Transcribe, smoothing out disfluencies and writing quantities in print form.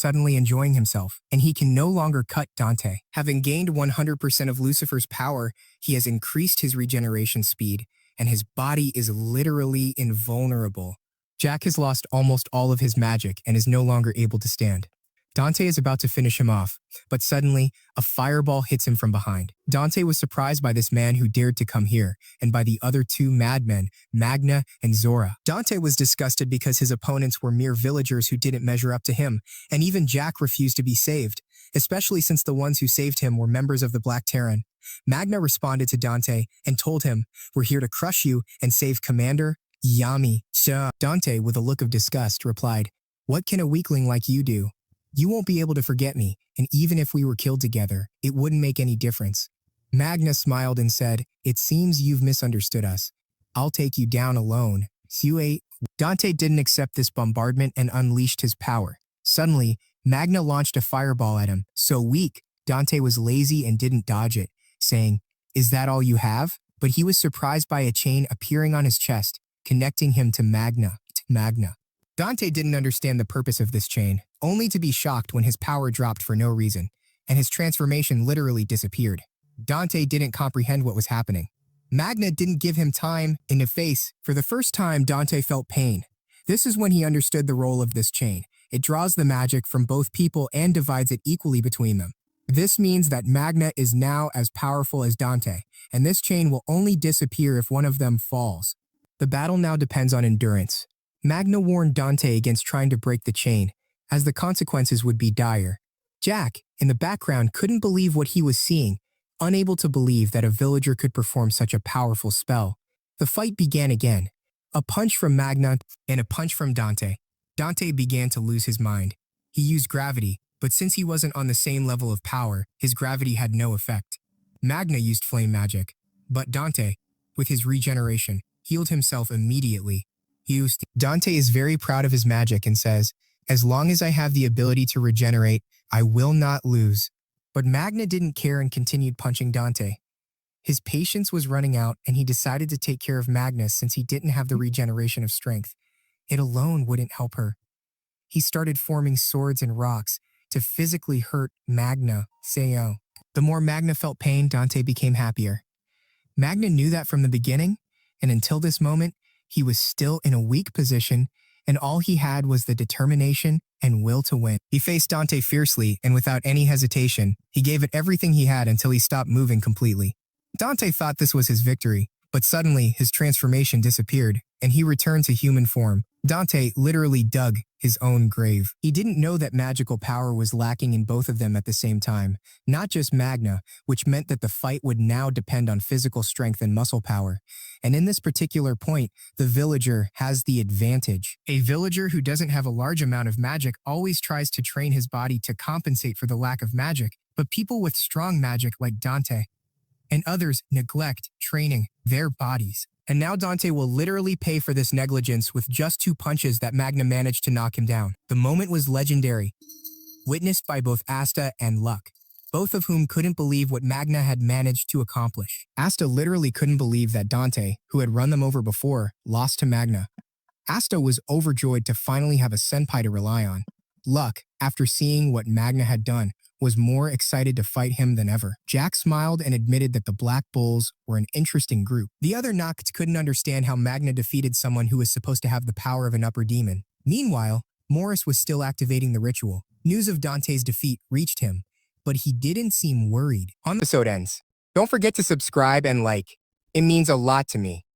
suddenly enjoying himself, and he can no longer cut Dante. Having gained 100% of Lucifer's power, he has increased his regeneration speed, and his body is literally invulnerable. Jack has lost almost all of his magic and is no longer able to stand. Dante is about to finish him off, but suddenly, a fireball hits him from behind. Dante was surprised by this man who dared to come here, and by the other two madmen, Magna and Zora. Dante was disgusted because his opponents were mere villagers who didn't measure up to him, and even Jack refused to be saved, especially since the ones who saved him were members of the Black Terran. Magna responded to Dante and told him, "We're here to crush you and save Commander Yami." Dante, with a look of disgust, replied, "What can a weakling like you do? You won't be able to forget me, and even if we were killed together, it wouldn't make any difference." Magna smiled and said, "It seems you've misunderstood us. I'll take you down alone." Dante didn't accept this bombardment and unleashed his power. Suddenly, Magna launched a fireball at him. So weak, Dante was lazy and didn't dodge it, saying, "Is that all you have?" But he was surprised by a chain appearing on his chest, connecting him to Magna. Dante didn't understand the purpose of this chain, only to be shocked when his power dropped for no reason, and his transformation literally disappeared. Dante didn't comprehend what was happening. Magna didn't give him time in the face. For the first time, Dante felt pain. This is when he understood the role of this chain. It draws the magic from both people and divides it equally between them. This means that Magna is now as powerful as Dante, and this chain will only disappear if one of them falls. The battle now depends on endurance. Magna warned Dante against trying to break the chain, as the consequences would be dire. Jack, in the background, couldn't believe what he was seeing, unable to believe that a villager could perform such a powerful spell. The fight began again. A punch from Magna and a punch from Dante. Dante began to lose his mind. He used gravity, but since he wasn't on the same level of power, his gravity had no effect. Magna used flame magic, but Dante, with his regeneration, healed himself immediately. Dante is very proud of his magic and says, "As long as I have the ability to regenerate, I will not lose." But Magna didn't care and continued punching Dante. His patience was running out, and he decided to take care of Magna since he didn't have the regeneration of strength. It alone wouldn't help her. He started forming swords and rocks to physically hurt Magna. The more Magna felt pain, Dante became happier. Magna knew that from the beginning, and until this moment, he was still in a weak position, and all he had was the determination and will to win. He faced Dante fiercely, and without any hesitation, he gave it everything he had until he stopped moving completely. Dante thought this was his victory, but suddenly his transformation disappeared, and he returned to human form. Dante literally dug his own grave. He didn't know that magical power was lacking in both of them at the same time, not just Magna, which meant that the fight would now depend on physical strength and muscle power. And in this particular point, the villager has the advantage. A villager who doesn't have a large amount of magic always tries to train his body to compensate for the lack of magic, but people with strong magic like Dante and others neglect training their bodies. And now Dante will literally pay for this negligence with just 2 punches that Magna managed to knock him down. The moment was legendary, witnessed by both Asta and Luck, both of whom couldn't believe what Magna had managed to accomplish. Asta literally couldn't believe that Dante, who had run them over before, lost to Magna. Asta was overjoyed to finally have a senpai to rely on. Luck, after seeing what Magna had done, was more excited to fight him than ever. Jack smiled and admitted that the Black Bulls were an interesting group. The other Nocts couldn't understand how Magna defeated someone who was supposed to have the power of an upper demon. Meanwhile, Morris was still activating the ritual. News of Dante's defeat reached him, but he didn't seem worried. On the episode ends. Don't forget to subscribe and like. It means a lot to me.